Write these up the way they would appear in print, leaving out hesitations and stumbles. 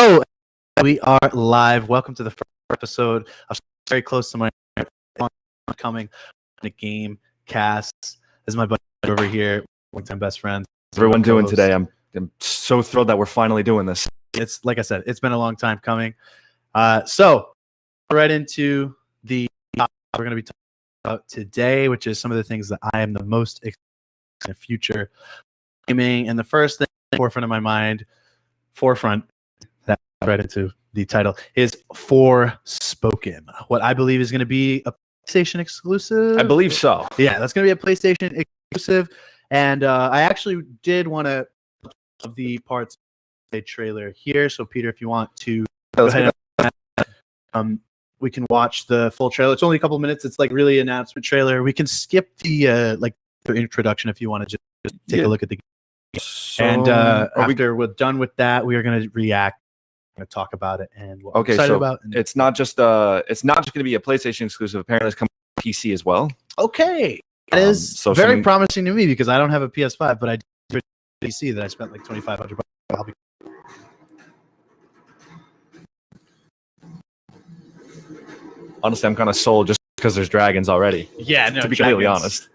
Hello, we are live. Welcome to the first episode of Very Close to My Coming the GameCast. This is my buddy over here, one-time best friend. How's everyone doing today? I'm so thrilled that we're finally doing this. It's like I said, it's been a long time coming. So right into the topic we're going to be talking about today, which is some of the things that I am the most excited in the future gaming. And the first thing forefront of my mind, that right into the title, is Forspoken. What I believe is going to be a PlayStation exclusive. I believe so. Yeah, that's going to be a PlayStation exclusive. And I actually did want to of the parts of the trailer here. So Peter, if you want to go ahead and, we can watch the full trailer. It's only a couple of minutes. It's like really an announcement trailer. We can skip the the introduction if you want to just take a look at the game. So, and after we're done with that, we are going to react, talk about it, and what we're excited about. And it's not just going to be a PlayStation exclusive. Apparently, it's coming to PC as well. Okay, that is very promising to me because I don't have a PS5, but I do have a PC that I spent like $2,500. Honestly, I'm kind of sold just because there's dragons already. Yeah, no, to be completely honest.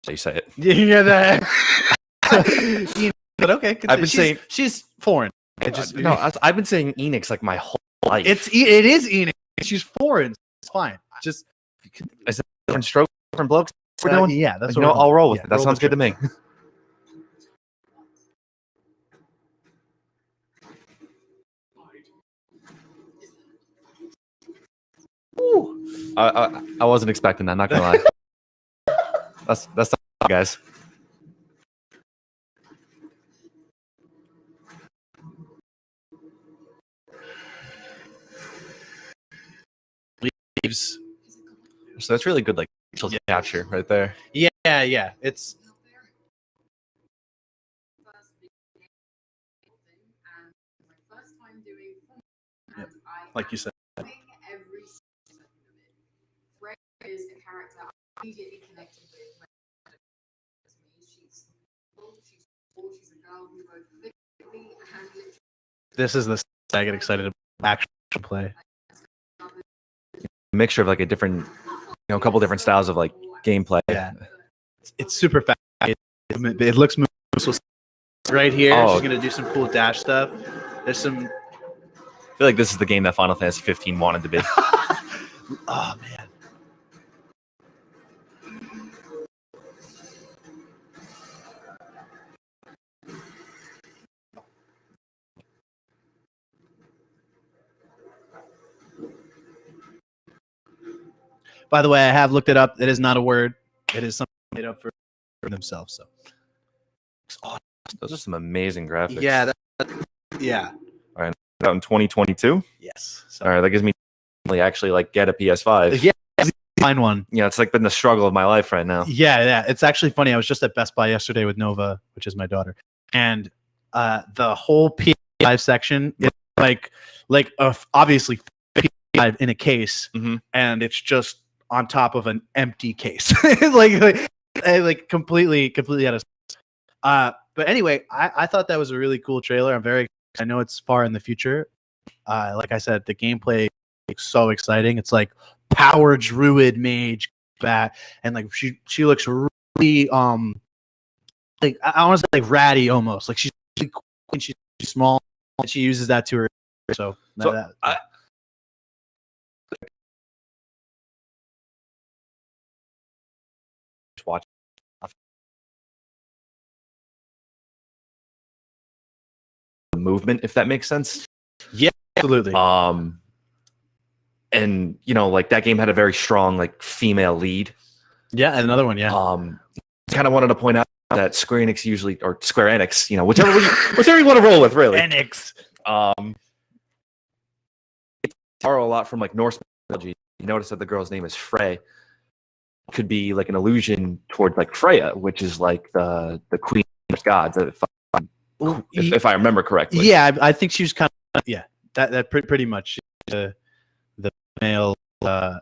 So you say it. You hear that? But okay, I've been saying she's foreign. I've been saying Enix like my whole life. It is Enix. She's foreign. It's fine. Just is that different stroke, different blokes? We're doing? Yeah, that's what I'll roll with it. That sounds good to me. I wasn't expecting that. Not gonna lie. That's the guys. Leaves. So that's really good, like capture right there. Yeah. It's like you said. Is a character I immediately connected with. She's a girl who both physically and literally. This is the I get excited about actual play. A mixture of like a couple different styles of like gameplay. Yeah, it's super fast. It looks smooth. Right here, she's gonna do some cool dash stuff. There's some. I feel like this is the game that Final Fantasy 15 wanted to be. Oh man. By the way, I have looked it up. It is not a word. It is something made up for themselves. So, those are some amazing graphics. Yeah, yeah. All right, out in 2022. Yes. So. All right, that gives me actually like get a PS5. Yeah, find one. Yeah, it's like been the struggle of my life right now. Yeah. It's actually funny. I was just at Best Buy yesterday with Nova, which is my daughter, and the whole PS5 section is like obviously PS5 in a case, and it's just on top of an empty case, like completely out of. But anyway, I thought that was a really cool trailer. I know it's far in the future. Like I said, the gameplay is so exciting. It's like power druid mage bat, and like she looks really like I want to say like ratty almost. Like she's really cool and she's small, and she uses that to her. So watch the movement, if that makes sense. Yeah, absolutely. And like that game had a very strong like female lead. Yeah, and another one. Yeah. Kind of wanted to point out that Square Enix, whichever you want to roll with, really. Enix. Borrow a lot from like Norse mythology. You notice that the girl's name is Frey. Could be like an allusion towards like Freya, which is like the queen of gods. If I remember correctly. Yeah, I think she was kind of that pretty much. female, the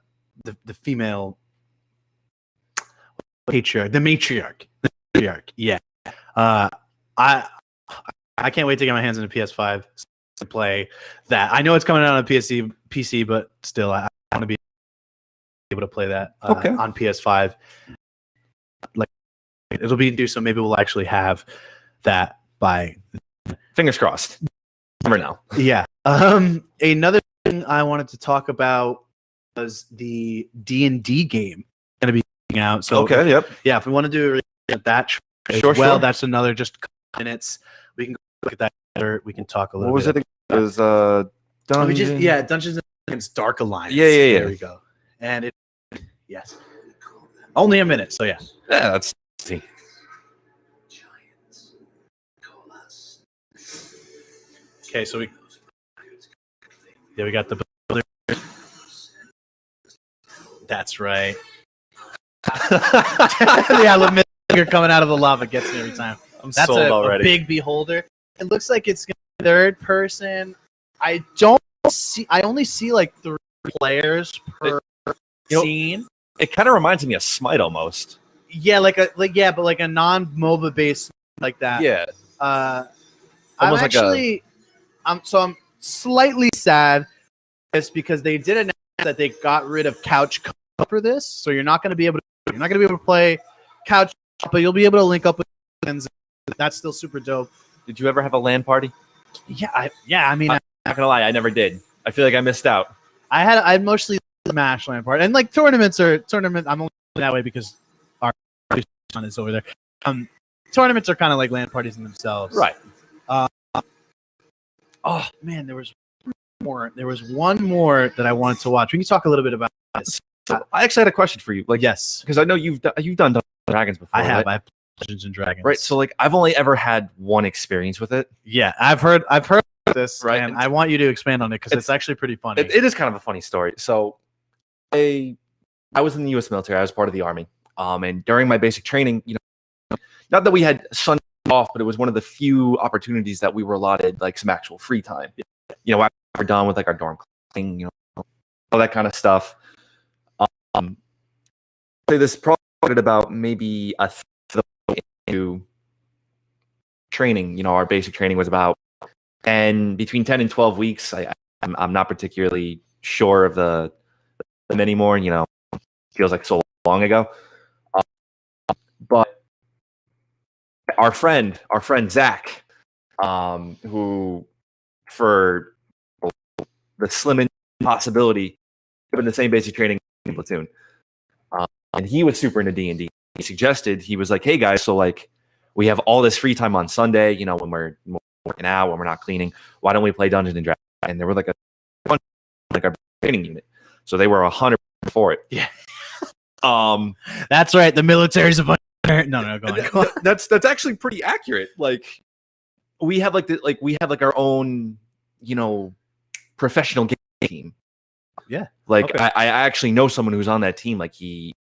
female patriarch, the matriarch. Yeah. I can't wait to get my hands on a PS5 to play that. I know it's coming out on PC, but still, I want to be able to play that on PS5. Like, it'll be due, so maybe we'll actually have that by. Fingers crossed. Never know. Yeah. Another thing I wanted to talk about was the D&D game going to be out. So if we want to do that sure. That's another just minutes. We can look at that later. We can talk a little. What was bit. it? It was Dungeons and Dark Alliance. Yeah. There we go. And yes, only a minute. So yeah, that's. See. Okay, so we got the builder. That's right. Yeah, the finger coming out of the lava gets me every time. That's sold already. A big beholder. It looks like it's third person. I only see like 3 players per scene. It kind of reminds me of Smite almost. Yeah, but like a non-MOBA based like that. Yeah. I'm slightly sad just because they did announce that they got rid of couch co-op for this, so you're not going to be able to play couch, but you'll be able to link up with friends. That's still super dope. Did you ever have a LAN party? Yeah. I mean, I'm not gonna lie, I never did. I feel like I missed out. I mostly Smash LAN party, and like tournaments. I'm only that way because our son is over there. Tournaments are kind of like LAN parties in themselves, right? Oh man, there was one more that I wanted to watch. We can talk a little bit about this. So I actually had a question for you. Like, yes, because I know you've done Dungeons and Dragons before. I have. Right? I have Dungeons and Dragons. Right. So like, I've only ever had one experience with it. Yeah, I've heard this, right? And I want you to expand on it because it's actually pretty funny. It is kind of a funny story. So, I was in the U.S. military. I was part of the Army. And during my basic training, not that we had Sunday off, but it was one of the few opportunities that we were allotted like some actual free time. After we're done with like our dorm cleaning, all that kind of stuff. This project about maybe a third into training. Our basic training was about, and between 10 and 12 weeks. I'm not particularly sure of them anymore. Feels like so long ago. But our friend Zach, who for the slim possibility given the same basic training in platoon, and he was super into D&D. He suggested, he was like, "Hey guys, so like we have all this free time on Sunday, when we're working out, when we're not cleaning, why don't we play Dungeons and Dragons?" And there were like our training unit, so they were 100% for it. Yeah. That's right. The military's a bunch. No, go on. That's actually pretty accurate. Like we have our own, professional game team. Yeah. Like okay. I actually know someone who's on that team. Like he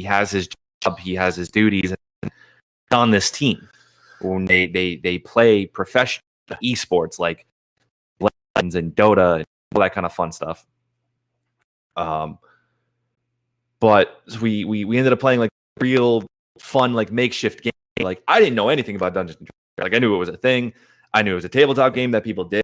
has his job, he has his duties on this team. When they play professional esports like Legends and Dota and all that kind of fun stuff. But we ended up playing like real fun like makeshift game. Like I didn't know anything about Dungeons and Dragons. Like I knew it was a thing. I knew it was a tabletop game that people did.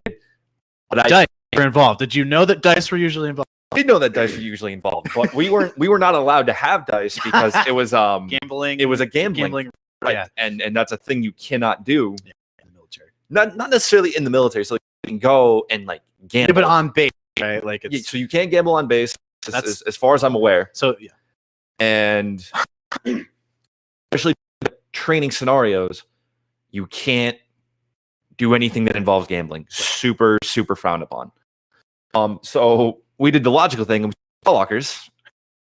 But dice were involved. Did you know that dice were usually involved? I did know that dice were usually involved, but we were not allowed to have dice because it was gambling. It was a gambling. Right. Yeah. And that's a thing you cannot do in the military. Not necessarily in the military. So you can go and like gamble. Yeah, but on base, right? Like so you can't gamble on base as far as I'm aware. So yeah. And especially training scenarios, you can't do anything that involves gambling. Super, super frowned upon. So we did the logical thing. We lockers,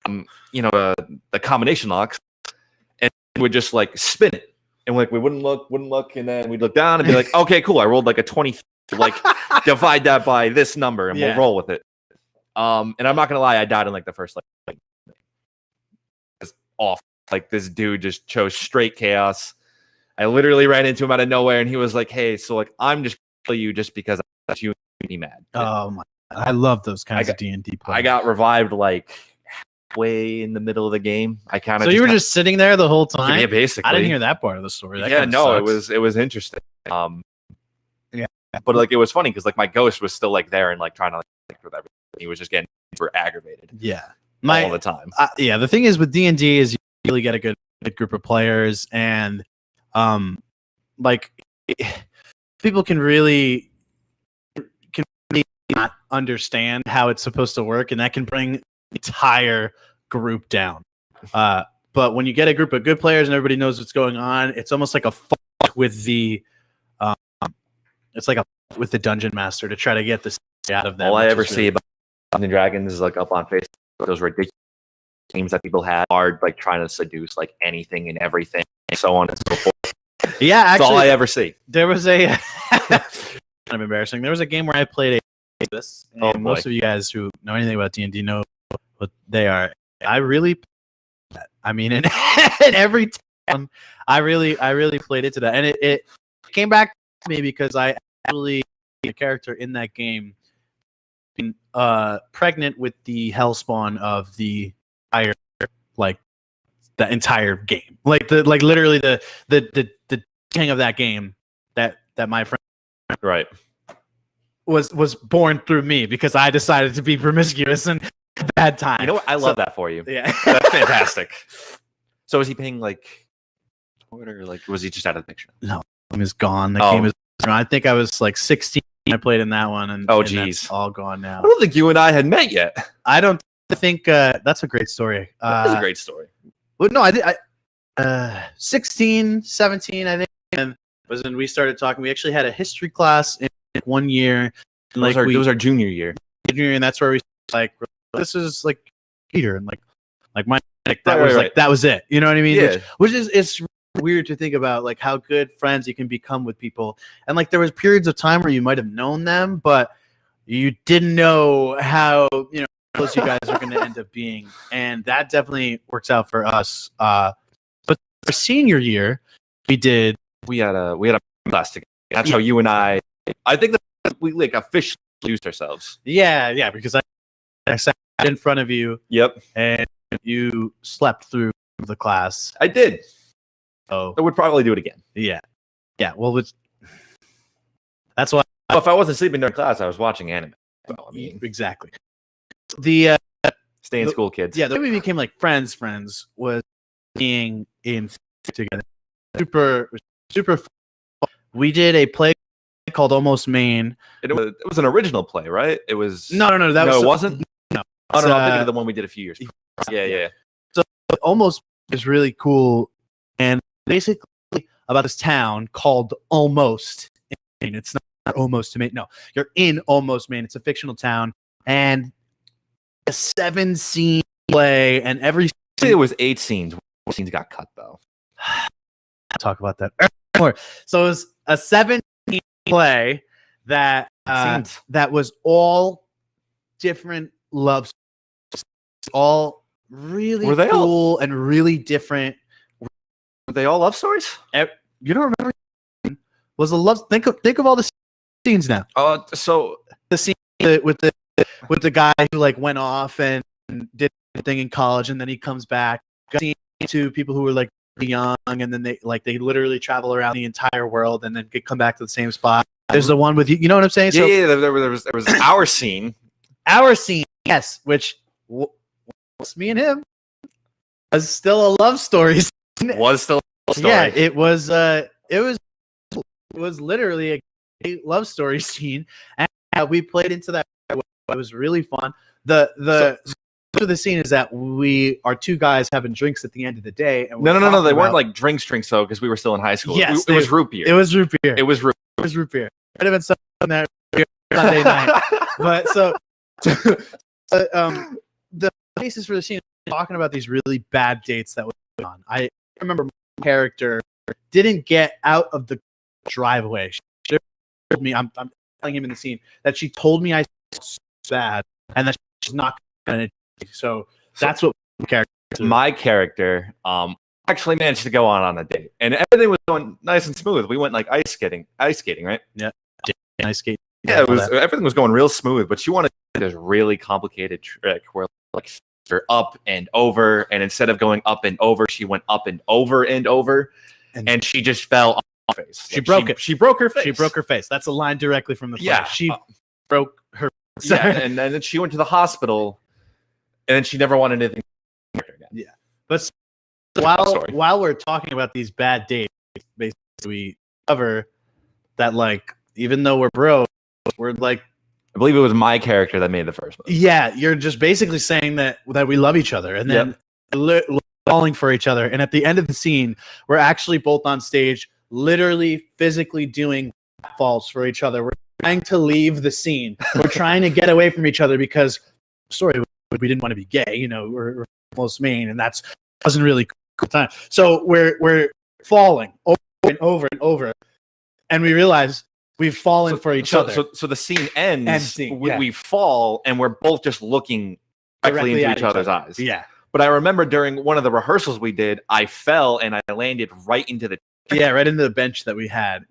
the combination locks, and we would just like spin it, and like we wouldn't look, and then we'd look down and be like, okay, cool, I rolled like a 20, like divide that by this number, and we'll roll with it. And I'm not gonna lie, I died in like the first like it's off. Like this dude just chose straight chaos. I literally ran into him out of nowhere, and he was like, "Hey, so like I'm just gonna kill you just because I let you be mad." Oh my I love those kinds of D&D plays. I got revived like halfway in the middle of the game. I kind of So you were just sitting there the whole time? yeah, basically. I didn't hear that part of the story. That yeah, kinda no, sucks. it was interesting. Yeah. But like it was funny because like my ghost was still like there and like trying to like with everything. He was just getting super aggravated. Yeah. All the time. Yeah, the thing is with D&D is you really get a good group of players, and like people can really not understand how it's supposed to work, and that can bring the entire group down. But when you get a group of good players and everybody knows what's going on, it's almost like a fight with the with the dungeon master to try to get this out of them. All I ever see about Dungeons and Dragons is like up on Facebook, those ridiculous games that people have are like trying to seduce like anything and everything, and so on and so forth. Yeah, actually, that's all I ever see. There was a kind of embarrassing. There was a game where I played this, and most of you guys who know anything about D&D know what they are. I really, I mean, in every town, I really played into that, and it came back to me because I actually a character in that game being pregnant with the hellspawn of the entire entire game, literally the king of that game that my friend right was born through me because I decided to be promiscuous and bad time. You know what? I love that for you. Yeah, that's fantastic. So is he paying like Twitter? Like, was he just out of the picture? No, the game is gone. The game is. I think I was like 16. I played in that one, and that's all gone now. I don't think you and I had met yet. I don't think that's a great story. That's a great story. Well, no, I 16, 17, I think, and was when we started talking. We actually had a history class in 1 year. It was our junior year. And that's where we like this is like Peter and like my that was it. You know what I mean? Yeah. Which is it's weird to think about, like how good friends you can become with people, and like there was periods of time where you might have known them, but you didn't know how close you guys are going to end up being, and that definitely works out for us. But our senior year, we had a class together. That's how you and I think that we like officially introduced ourselves. Yeah, because I sat in front of you. Yep. And you slept through the class. I did. Oh, I would probably do it again. Yeah. Well, that's why. Well, if I wasn't sleeping during class, I was watching anime. So, I mean, exactly. The stay in school, kids. Yeah, the way we became like friends was being in together. Super. We did a play called Almost Maine. It was an original play, right? It was no. It wasn't. No. Oh, no, I'm thinking of the one we did a few years ago. Yeah. So Almost is really cool, and basically about this town called Almost Maine. It's not Almost Maine. No, you're in Almost Maine. It's a fictional town, and a 7-scene play, and every it was 8 scenes. 4 scenes got cut though. I'll talk about that more. So it was a 7-scene play that was all different love stories, all really cool and really different. Were they all love stories? You don't remember? Was a love? Think of all the scenes now. So the scene with the guy who like went off and did a thing in college, and then he comes back. Scene to people who were like young, and then they literally travel around the entire world, and then come back to the same spot. There's the one with you know what I'm saying? Yeah. There was our scene. Our scene, yes, which was me and him. Was still a love story. Was still a love story. Yeah, it was literally a love story scene, and we played into that. It was really fun. The scene is that we are 2 guys having drinks at the end of the day. And no, they weren't like drinks though, because we were still in high school. Yes, it was root beer. It was root beer. It was root beer. It would have been something that Sunday night. But the basis for the scene is talking about these really bad dates that were going on. I remember my character didn't get out of the driveway. She told me, I'm telling him in the scene that she told me I was bad and that she's not gonna. So that's what my character actually managed to go on a date, and everything was going nice and smooth. We went like ice skating, right? Yeah, ice skate. Yeah, it was everything was going real smooth, but she wanted this really complicated trick where like her up and over, and instead of going up and over, she went up and over and over, and she just fell on her face. She broke it. She broke her face. She broke her face. That's a line directly from the play. Yeah. She broke her. Yeah, and then she went to the hospital, and then she never wanted anything again. Yeah, but while we're talking about these bad dates, basically we cover that like even though we're broke, we're like. I believe it was my character that made the first move. Yeah, you're just basically saying that we love each other, and then falling for each other. And at the end of the scene, we're actually both on stage, literally, physically doing falls for each other. We're trying to leave the scene. We're trying to get away from each other because, sorry, we didn't want to be gay. You know, we're almost Maine, and that wasn't really cool time. So we're falling over and over and over, and we realize. We've fallen for each other. So the scene ends. Yeah. We fall, and we're both just looking directly into each other's eyes. Yeah. But I remember during one of the rehearsals we did, I fell and I landed right into the right into the bench that we had.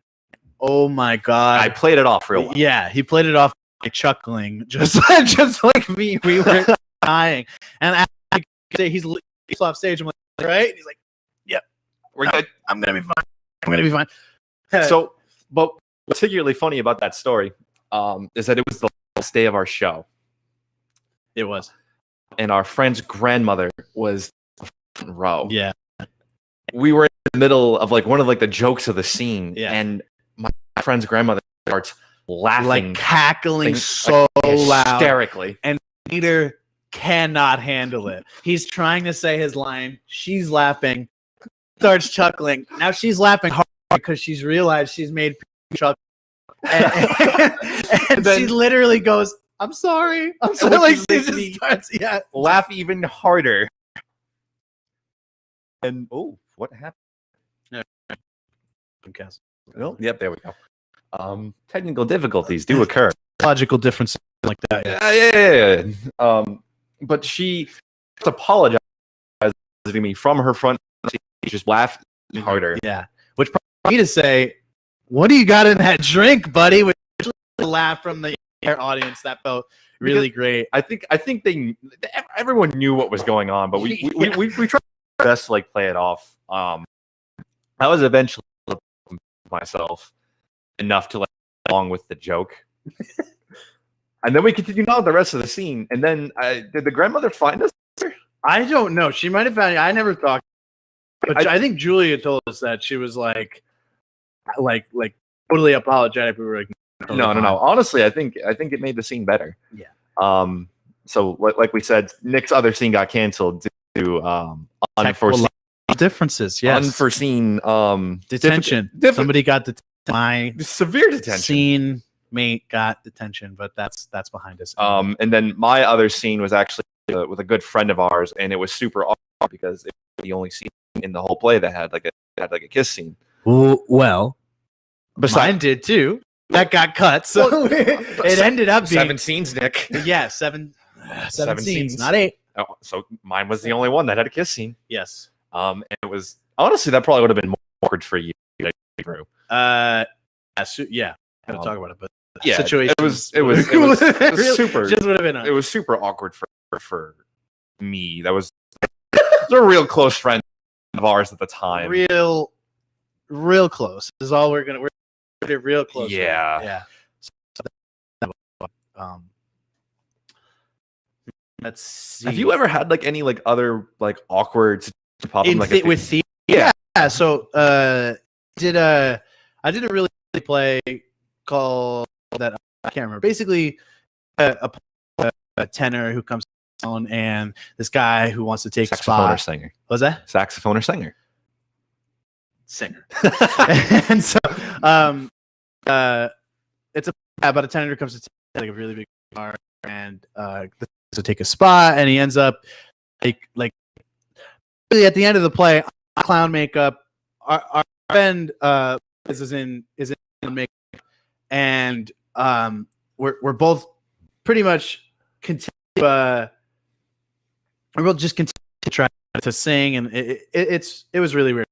Oh my god! I played it off real well. Yeah, he played it off like chuckling, just like me. We were dying, and he's off stage. I'm like, right? He's like, "Yep, we're good. I'm gonna be fine. I'm gonna be fine." So, but. What's particularly funny about that story is that it was the last day of our show. It was. And our friend's grandmother was front row. Yeah. We were in the middle of like one of like the jokes of the scene. Yeah. And my friend's grandmother starts laughing. Like cackling so loud. Hysterically. And Peter cannot handle it. He's trying to say his line. She's laughing. Starts chuckling. Now she's laughing hard because she's realized she's made Chuck, and then, she literally goes, "I'm sorry, I'm sorry." Like she just starts, laugh even harder. And what happened? GameCast. Oh, yep, there we go. Technical difficulties do occur. Logical differences like that. Yeah. But she apologized to me from her front. She just laughed harder. Yeah, which probably me to say. What do you got in that drink, buddy? With a laugh from the audience, that felt really great. I think everyone knew what was going on, but we tried our best to like play it off. I was eventually myself enough to like along with the joke, and then we continued on with the rest of the scene. And then did the grandmother find us? I don't know. She might have found. I never thought, but I think Julia told us that she was like totally apologetic. We were like, no. Honestly, I think it made the scene better. Yeah. So like we said, Nick's other scene got canceled due to unforeseen differences. Yes. Unforeseen detention. Somebody got my severe detention. Scene mate got detention, but that's behind us. And then my other scene was actually with a good friend of ours, and it was super awkward because it was the only scene in the whole play that had like a kiss scene. Well, mine did too. That got cut, so it ended up being 7 scenes, Nick. Yeah, seven scenes, not 8. Oh, so mine was the only one that had a kiss scene. Yes. And it was honestly that probably would have been more awkward for you. Yeah. I gotta talk about it, but yeah, situation. It was super. Just would have been. It was super awkward for me. That was a real close friend of ours at the time. Real close. This is all we're real close. Yeah. Right? Yeah. Let's see. Have you ever had like any like other like awkward pop up with theater? Yeah. So I did a really play called that I can't remember. Basically, a tenor who comes on and this guy who wants to take a spot. Saxophone or singer? What's that? Saxophone or singer? Singer. And so it's about a tenor who comes to take a really big bar and to take a spot, and he ends up like really at the end of the play, clown makeup. Our friend is in makeup, and we're both pretty much continue. We'll just continue to try to sing, and it was really weird.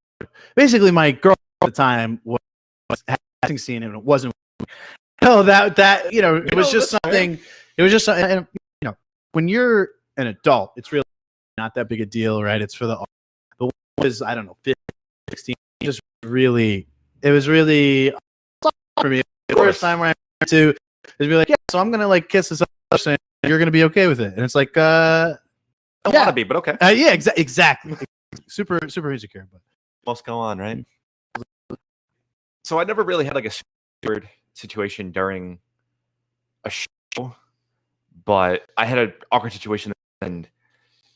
Basically, my girl at the time was having a scene, and it wasn't. No, that it was just that's fair. something. It was just and, when you're an adult, it's really not that big a deal, right? It's for the. But when it was, I don't know, 15, 16, it was really for me. The first time where I went to is be like, yeah, so I'm gonna like kiss this other person, and you're gonna be okay with it, and it's like, I don't want to be, but okay. yeah, exactly. Super insecure, but Must go on, right? So I never really had like a weird situation during a show, but I had an awkward situation and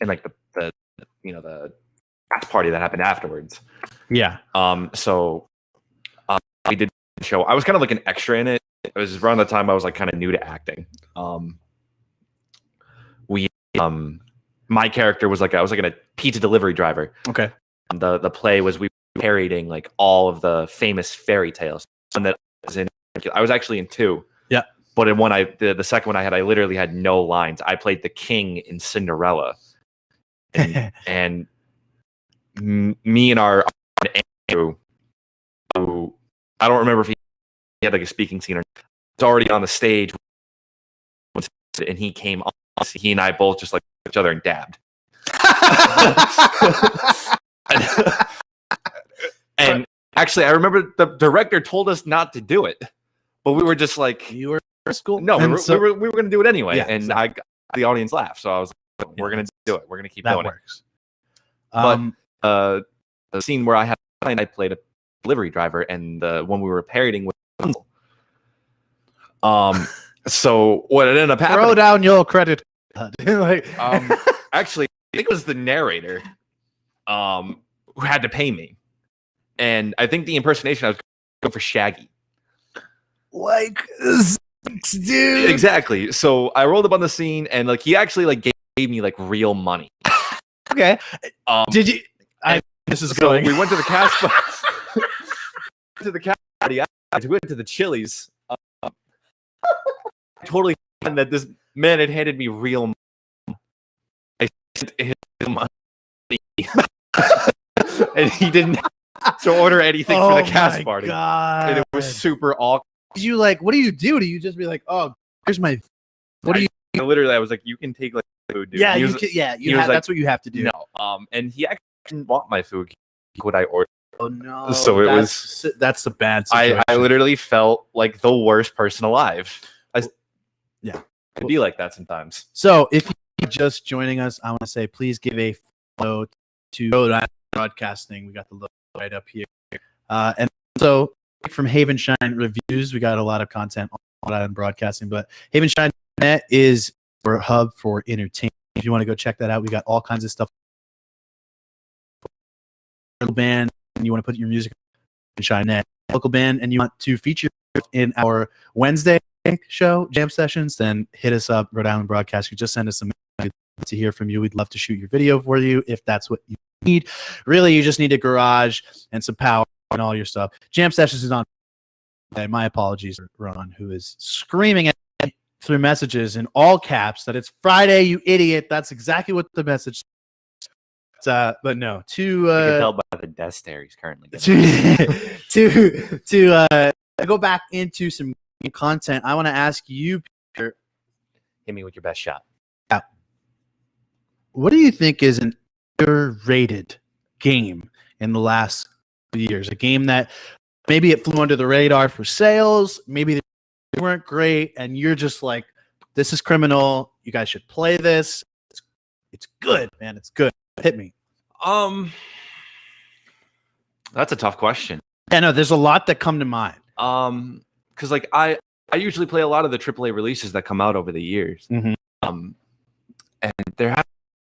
like the the after party that happened afterwards. yeah. So we did the show. I was kind of like an extra in it. It was around the time I was like kind of new to acting. My character was I was like a pizza delivery driver. Okay. The play was we were parodying like all of the famous fairy tales. And that I was actually in 2. Yeah. But in one, the second one I literally had no lines. I played the king in Cinderella, and me and our Andrew, who I don't remember if he had like a speaking scene or not, was already on the stage, and he came on. He and I both just like each other and dabbed. And actually, I remember the director told us not to do it, but we were just like, You were in school? no, we were going to do it anyway, Yeah, and exactly. the audience laughed, so I was like, we're going to do it. We're going to keep That doing works. it. But the scene where I played a delivery driver, and the one we were parodying was Rapunzel. So what ended up happening? Throw down your credit card. Like, Actually, I think it was the narrator, who had to pay me, and I think the impersonation I was going for Shaggy. like, dude. Exactly. So I rolled up on the scene, and like he actually like gave me like real money. Okay. Did you? This is going. We went to the cast. To the cast party. We went to the Chili's. Totally found that this man had handed me real money. I sent him money, and he didn't have to order anything for the cast party. God. And it was super awkward. You like, what do you do? Do you just be like, oh, here's my? What do you? Literally, I was like, you can take like food, dude. Yeah, He you was- can, yeah. he was like, That's what you have to do. No. And he actually didn't want my food. What I ordered. Oh no. So it was. That's the bad situation. I literally felt like the worst person alive. Yeah. Could be like that sometimes. So if you're just joining us, I want to say please give a follow to Rhode Island Broadcasting. We got the logo right up here. And so from Haven Shine Reviews, we got a lot of content on Rhode Island Broadcasting, but Haven Shine Net is our hub for entertainment. If you want to go check that out, we got all kinds of stuff. Local band, and you want to put your music on Shine Net, local band, and you want to feature in our Wednesday show jam sessions, then hit us up, Rhode Island Broadcasting. Just send us some to hear from you. We'd love to shoot your video for you if that's what you need. Really, you just need a garage and some power and all your stuff. Jam sessions is on. My apologies, Ron, who is screaming at me through messages in all caps that it's Friday, you idiot. That's exactly what the message. But no, You can tell by the death stare he's currently getting. to go back into some content, I want to ask you, Peter, Hit me with your best shot. what do you think is an underrated game in the last few years? A game that maybe it flew under the radar for sales, maybe they weren't great, and you're just like, this is criminal. You guys should play this. It's good, man. It's good. Hit me. That's a tough question. Yeah, no, there's a lot that come to mind. Because like I usually play a lot of the AAA releases that come out over the years. Mhm. And there has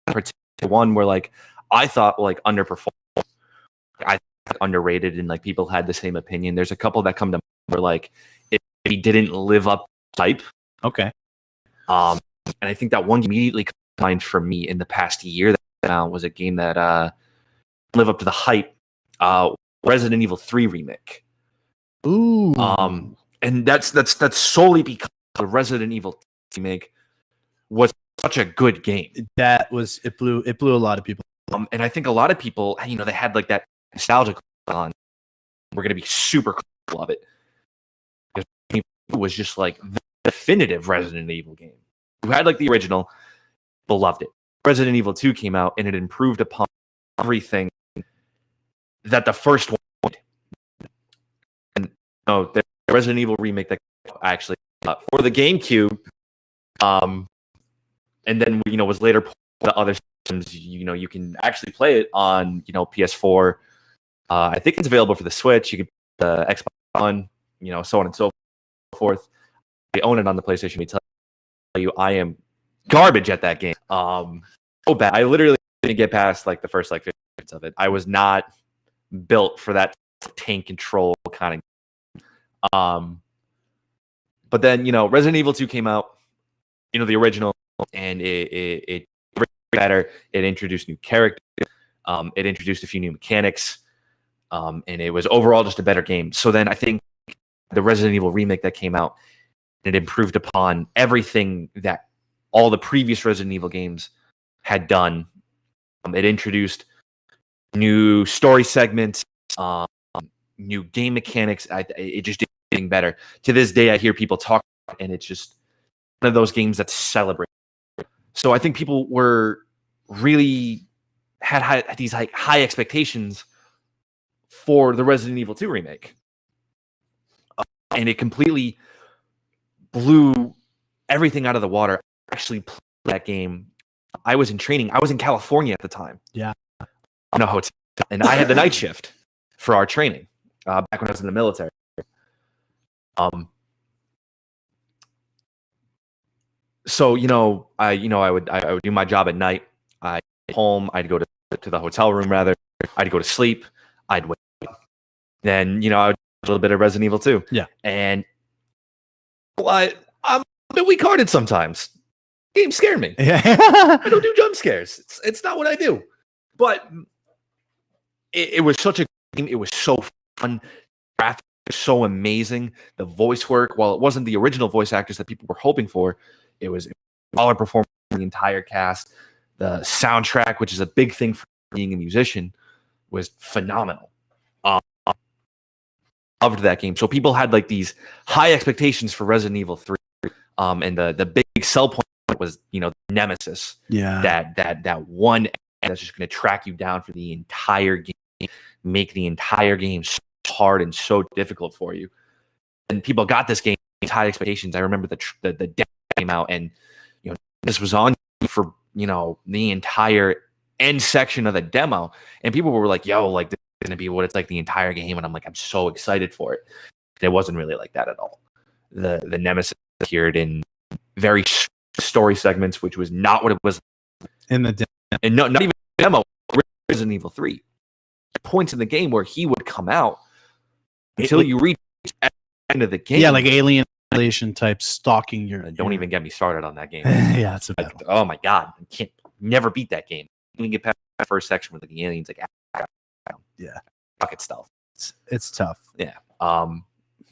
been a particular one where like I thought like underperformed. I thought underrated, and like people had the same opinion. There's a couple that come to mind where like it didn't live up to hype. Okay. And I think that one immediately comes to mind for me in the past year that was a game that lived up to the hype. Resident Evil 3 remake. Ooh. And that's solely because the Resident Evil remake was such a good game. It blew a lot of people. And I think a lot of people, they had like that nostalgia on. We're gonna be super cool of it. was just like the definitive Resident Evil game. You had like the original, beloved it. Resident Evil 2 came out and it improved upon everything that the first one did. And the Resident Evil remake that actually for the GameCube, and then was later put to other systems. You can actually play it on PS4. I think it's available for the Switch. You can the Xbox One, so on and so forth. I own it on the PlayStation. I tell you, I am garbage at that game. So bad. I literally didn't get past like the first 50 minutes of it. I was not built for that tank control kind of. But then Resident Evil 2 came out, the original, and it better. It introduced new characters. It introduced a few new mechanics. And it was overall just a better game. So then I think the Resident Evil remake that came out, it improved upon everything that all the previous Resident Evil games had done. It introduced new story segments, new game mechanics. It just did getting better. To this day, I hear people talk, and it's just one of those games that's celebrated. So I think people were really had these high expectations for the Resident Evil 2 remake. And it completely blew everything out of the water. I actually played that game. I was in training. I was in California at the time. Yeah. In a hotel. And I had the night shift for our training back when I was in the military. So, I would do my job at night. I'd go home. I'd go to the hotel room, rather. I'd go to sleep. I'd wake up. Then, I would do a little bit of Resident Evil 2. Yeah. And I'm a bit weak-hearted sometimes. Games scare me. Yeah. I don't do jump scares. It's not what I do. But it was such a game. It was so fun. Graphics were so amazing. The voice work, while it wasn't the original voice actors that people were hoping for, it was all performing the entire cast. The soundtrack, which is a big thing for being a musician, was phenomenal. Loved that game. So people had like these high expectations for Resident Evil 3. And the big sell point was, Nemesis. Yeah. That one that's just going to track you down for the entire game, make the entire game so hard and so difficult for you. And people got this game with high expectations. I remember the demo came out, and this was on for the entire end section of the demo, and people were like, "Yo, like this is going to be what it's like the entire game," and I'm like, I'm so excited for it. It wasn't really like that at all. The Nemesis appeared in very story segments, which was not what it was In the demo. And not even demo. Resident Evil 3 points in the game where he would come out until you reach the end of the game. Yeah, like alien type stalking your. Don't even get me started on that game. Yeah, it's a bad one. Oh my god, I can't never beat that game. You can get past the first section with the aliens, like Yeah, bucket stuff. it's tough. Yeah.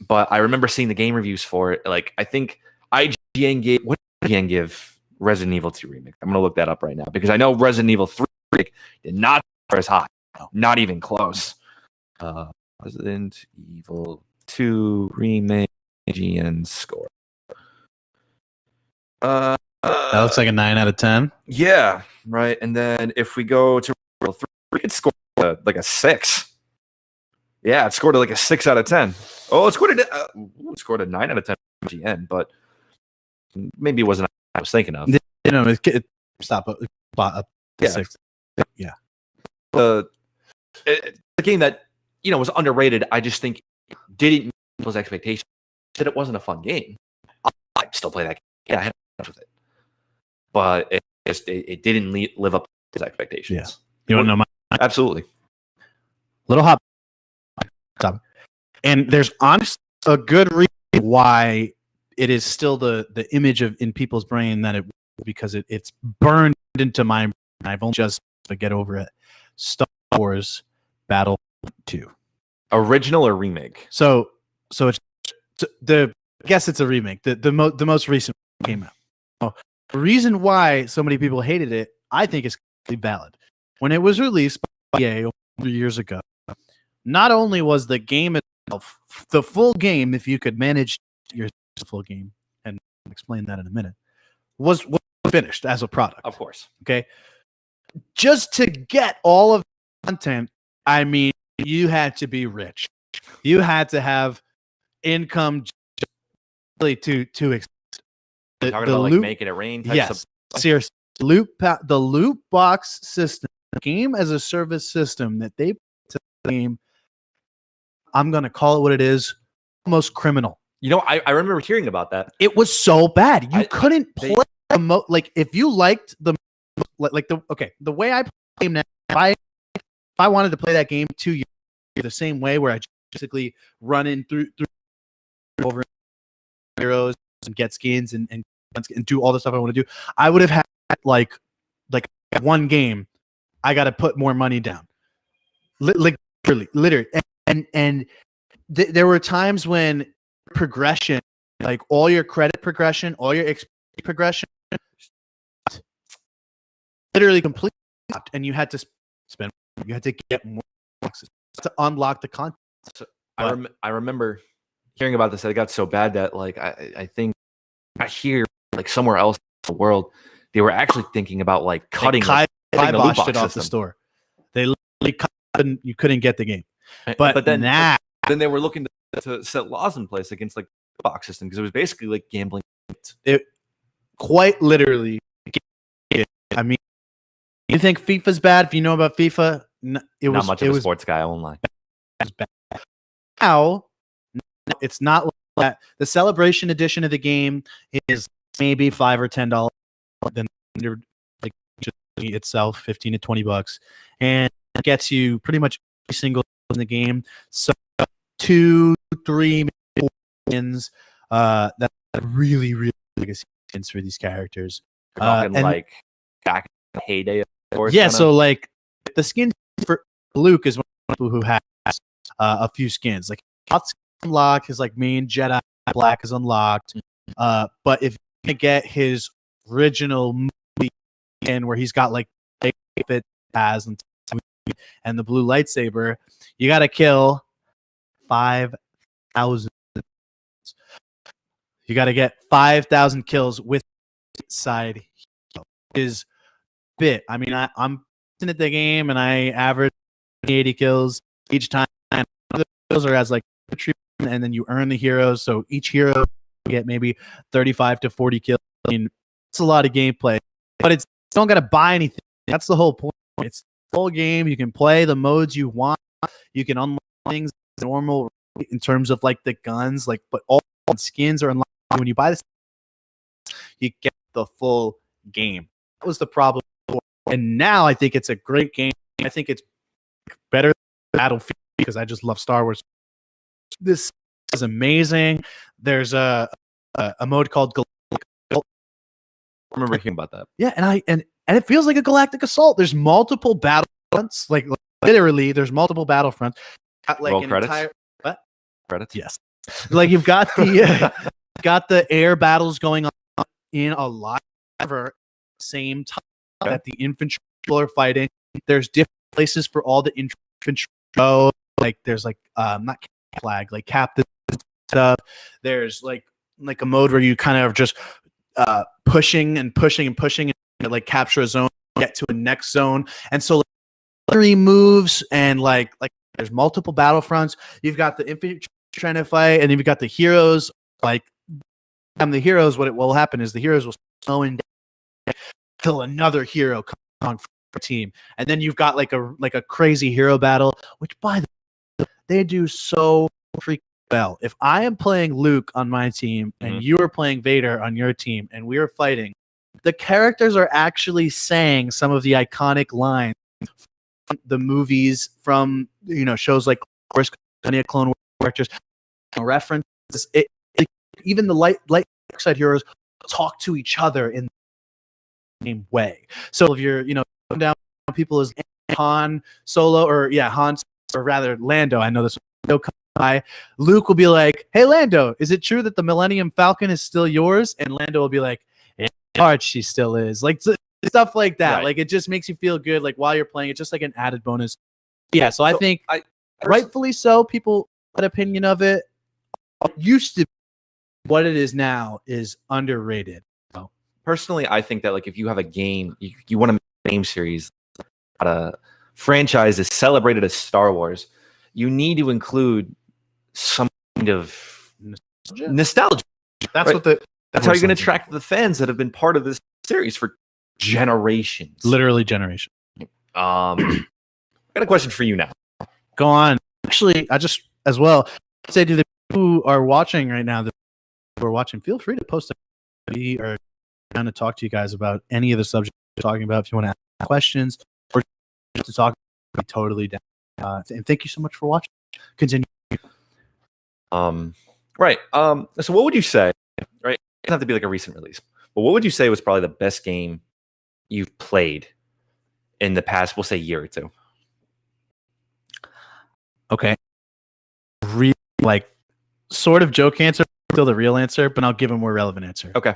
But I remember seeing the game reviews for it. Like, I think IGN gave, what did IGN give Resident Evil 2 remake? I'm gonna look that up right now because I know Resident Evil 3 remake did not score as high, not even close. Resident Evil 2 remake IGN score. That looks like a 9 out of 10. Yeah, right. And then if we go to Resident Evil 3, it scored like a 6. Yeah, it scored like a 6 out of 10. Oh, it scored a 9 out of 10 GN, but maybe it wasn't what I was thinking of. Stop up Yeah. 6. Yeah. The game that was underrated. I just think didn't meet those expectations. That it wasn't a fun game. I still play that game. Yeah, I had fun with it, but it didn't live up to his expectations. Yeah. You want to know my Absolutely. little hot topic? And there's honestly a good reason why it is still the image of in people's brain that it, because it's burned into my brain. I've only just to get over it. Star Wars Battle 2. Original or remake? So it's I guess it's a remake. The most recent came out. The reason why so many people hated it, I think, is completely valid. When it was released by EA 3 years ago, not only was the game itself, the full game, if you could manage your the full game, and I'll explain that in a minute, was finished as a product. Of course. Okay. Just to get all of the content, I mean, you had to be rich. You had to have income really to exist. Talking about like making it rain. Yes, seriously. The loot box system, game as a service system that they put to the game, I'm gonna call it what it is, almost criminal. You know, I remember hearing about that. It was so bad. You couldn't play like if you liked the the way I play the game now. If I wanted to play that game 2 years the same way, where I basically run in through over heroes and get skins and do all the stuff I want to do, I would have had like one game. I got to put more money down, literally, and there were times when progression, like all your credit progression, all your XP progression, literally completely stopped, and you had to spend. You had to get more boxes to unlock the content. So I remember hearing about this. That it got so bad that like I think I hear like somewhere else in the world they were actually thinking about like cutting the loot box it off the store. They literally you couldn't get the game. But then they were looking to set laws in place against like the box system because it was basically like gambling. It quite literally. I mean, you think FIFA's bad? If you know about FIFA, it was not much of a sports guy. I won't lie. Now, it's not like that. The celebration edition of the game is maybe $5 or $10. Then like itself, $15 to $20, and it gets you pretty much every single in the game. So 2, 3, 4 wins. That's really, really big skins for these characters. And like back in the heyday of sports. Yeah, so like the skin for Luke is one of the people who has a few skins. Like unlocked, his like main Jedi Black is unlocked. But if you get his original movie in where he's got like fit has and the blue lightsaber, you got to kill 5,000. You got to get 5,000 kills with side is bit. I mean, I'm at the game and I average 80 kills each time. And those are as like treatment, and then you earn the heroes. So each hero you get maybe 35 to 40 kills. I mean, it's a lot of gameplay, but you don't got to buy anything. That's the whole point. It's the whole game. You can play the modes you want. You can unlock things normal in terms of like the guns, like, but all skins are unlocked when you buy this. You get the full game. That was the problem before. And now I think it's a great game. I think it's better than Battlefield because I just love Star Wars. This is amazing. There's a mode called Galactic. I remember hearing about that. Yeah, and it feels like a Galactic Assault. There's multiple battlefronts, like literally. There's multiple battlefronts. Like Roll an credits. Entire, what? Credits. Yes. Like you've got the air battles going on in a lot of same time that the infantry are fighting. There's different places for all the infantry. Like there's like not flag, like captain stuff. There's like a mode where you kind of just pushing and like capture a zone, get to a next zone, and so like, 3 moves and like there's multiple battlefronts. You've got the infantry trying to fight, and then you've got the heroes. Like the heroes, what will happen is the heroes will slowing down till another hero comes on for a team, and then you've got like a crazy hero battle, which by the way, they do so freaking well. If I am playing Luke on my team and you are playing Vader on your team, and we are fighting, the characters are actually saying some of the iconic lines from the movies, from shows like Clone Wars characters, references. Even the light side heroes talk to each other in the same way. So if you're down people as Han Solo or Han, or rather Lando, I know this will come by. Luke will be like, "Hey Lando, is it true that the Millennium Falcon is still yours?" And Lando will be like, "In heart, she still is." Like stuff like that. Right. Like it just makes you feel good. Like while you're playing, it's just like an added bonus. Yeah. So I think rightfully so. People had opinion of it. Used to what it is now is underrated. Personally, I think that like if you have a game, you want to make a game series, a franchise is celebrated as Star Wars, you need to include some kind of nostalgia. That's right? what the That's how you're going to attract the fans that have been part of this series for generations. literally generation. I got a question for you now. Go on. Actually, I just as well say to the people who are watching right now, who are watching, feel free to post. We are trying to talk to you guys about any of the subjects we're talking about. If you want to ask questions or just to talk, be totally down. And thank you so much for watching. Continue. Right. So what would you say? Right. It doesn't have to be like a recent release, but what would you say was probably the best game you've played in the past, we'll say, year or two? Okay. Like sort of joke answer, still the real answer, but I'll give a more relevant answer. Okay.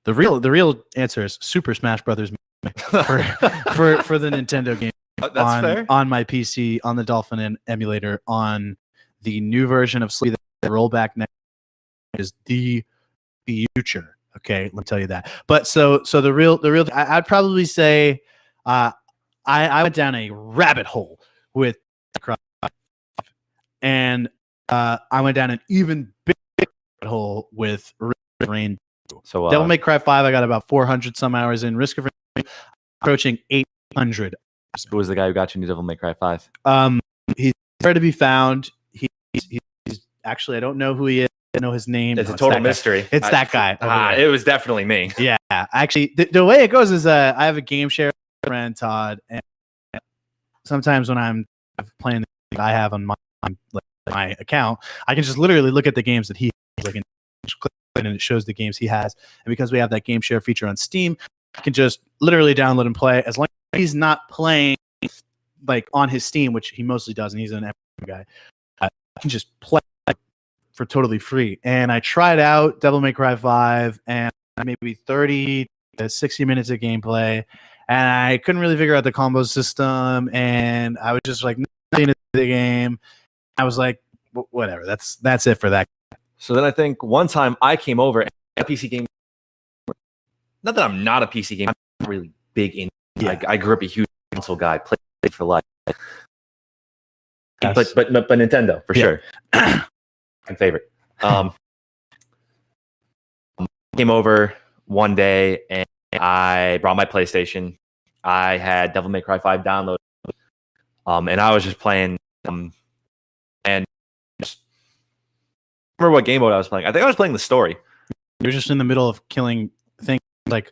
The real answer is Super Smash Brothers for the Nintendo game. That's fair. On my PC, on the Dolphin emulator, on the new version of Sleep, the rollback next is the future. Okay, let me tell you that. But so the real I'd probably say I went down a rabbit hole with and I went down an even bigger rabbit hole with Rain. So Devil May Cry 5, I got about 400 some hours in. Risk of Rain, approaching 800. who was the guy who got you into Devil May Cry 5? He's nowhere to be found. He's actually, I don't know who he is. I don't know his name. It's a total mystery. It's that guy. It was definitely me. Yeah, actually, the way it goes is I have a game share friend, Todd, and sometimes when I'm playing the I have on my account, I can just literally look at the games that he has, like, and click and it shows the games he has. And because we have that game share feature on Steam, I can just literally download and play as long as he's not playing like on his Steam, which he mostly does, and he's an guy. I can just play for totally free. And I tried out Devil May Cry 5 and maybe 30 to 60 minutes of gameplay, and I couldn't really figure out the combo system, and I was just like nothing into the game. I was like, whatever, that's it for that. So then I think one time I came over and a PC game. Not that I'm not a PC game, I'm not really big in. Yeah. I grew up a huge console guy, played it for life. Yes. But Nintendo for sure. My favorite. Came over one day and I brought my PlayStation. I had Devil May Cry 5 downloaded, and I was just playing. And just remember what game mode I was playing. I think I was playing the story. You're just in the middle of killing things like,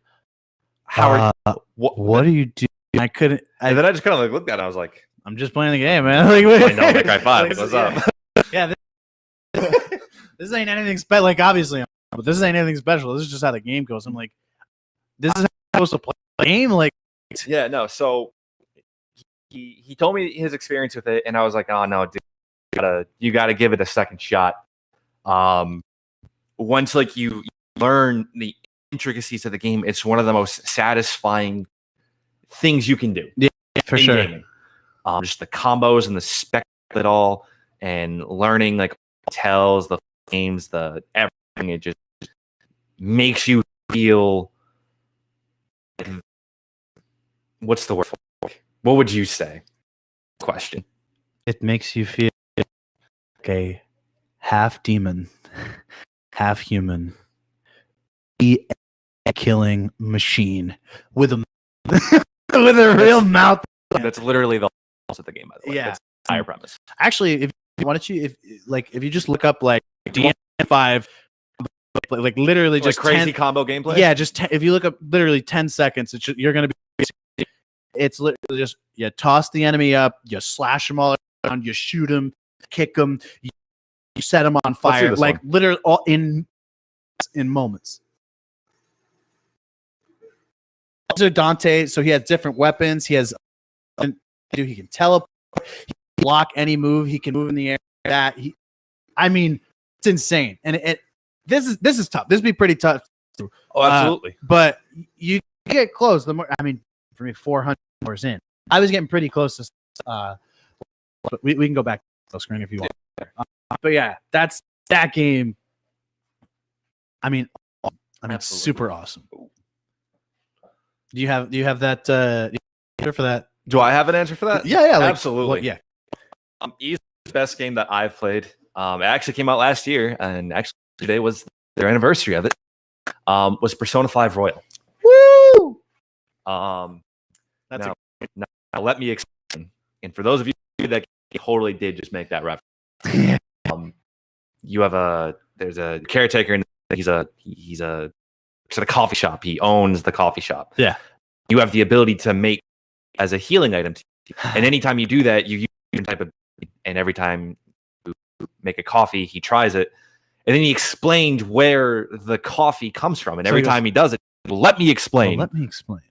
How what do you do? I couldn't. And then I just kind of like looked at it. I was like, I'm just playing the game, man. Like, playing Devil May Cry 5. like, What's yeah. up? Yeah, this ain't anything special. Like, obviously, but this ain't anything special. This is just how the game goes. I'm like, this is how I'm supposed to play the game. Like, Yeah, no. So he told me his experience with it, and I was like, oh no, dude, you gotta give it a second shot. Once like you learn the intricacies of the game, it's one of the most satisfying things you can do. Yeah, for sure. Gaming. Just the combos and the spec of it all, and learning like tells the games, the everything. It just makes you feel. What's the word for it? What would you say? Question. It makes you feel like a half demon, half human, a killing machine with a with a real mouth. That's literally the loss of the game, by the way. Yeah. That's the entire premise. Actually, if why don't you if you just look up like DN5, like literally just Like crazy 10 combo gameplay? Yeah, just if you look up literally 10 seconds, you're gonna be. It's literally just you toss the enemy up, you slash them all around, you shoot them, kick them, you set them on fire, like literally all in moments. Also, Dante, so he has different weapons. He has, he can teleport, he can block any move, he can move in the air. I mean, it's insane, and this is tough. This would be pretty tough. Oh, absolutely. But you get close. The more, I mean, for me, 400 hours in, I was getting pretty close to. But we can go back to the screen if you want. But yeah, that game I mean, Absolutely. super awesome. Do you have that for that? Do I have an answer for that? Yeah, like, absolutely. Well, yeah. Easily the best game that I've played. It actually came out last year, and actually today was their anniversary of it. Was Persona 5 Royal. Woo! Now let me explain. And for those of you that totally did just make that reference, you have there's a caretaker, and he's at a coffee shop. He owns the coffee shop. Yeah. You have the ability to make as a healing item, and anytime you do that, you use a type of, and every time you make a coffee, he tries it, and then he explained where the coffee comes from, and every time he does it, let me explain. Let me explain.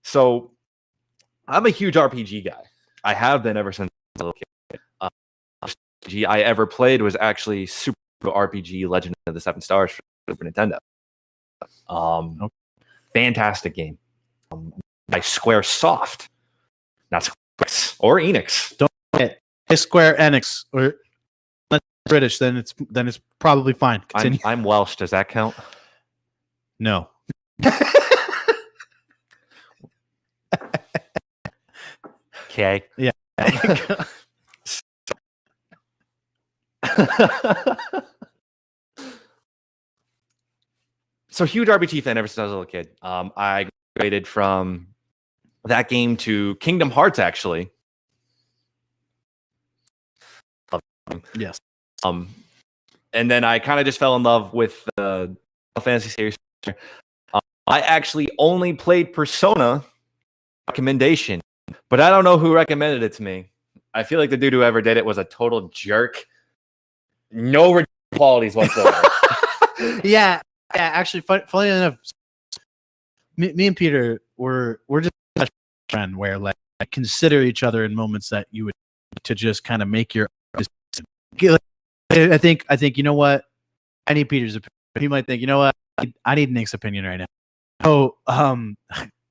So I'm a huge RPG guy. I have been ever since I was a little kid. RPG I ever played was actually Super RPG Legend of the Seven Stars for Super Nintendo. Fantastic game. By Squaresoft, not Square or Enix. Don't forget, Square Enix or British. Then it's probably fine. I'm Welsh. Does that count? No. Okay. Yeah. So huge RPG fan ever since I was a little kid. I graduated from that game to Kingdom Hearts, actually. Yes. And then I kind of just fell in love with the Fantasy series. I actually only played Persona recommendation, but I don't know who recommended it to me. I feel like the dude who ever did it was a total jerk. No qualities whatsoever. Yeah. Actually, funny enough, me and Peter we're just a friend where like consider each other in moments that you would to just kind of make your. I think you know what, I need Peter's opinion. He might think, you know what, I need Nick's opinion right now. Oh,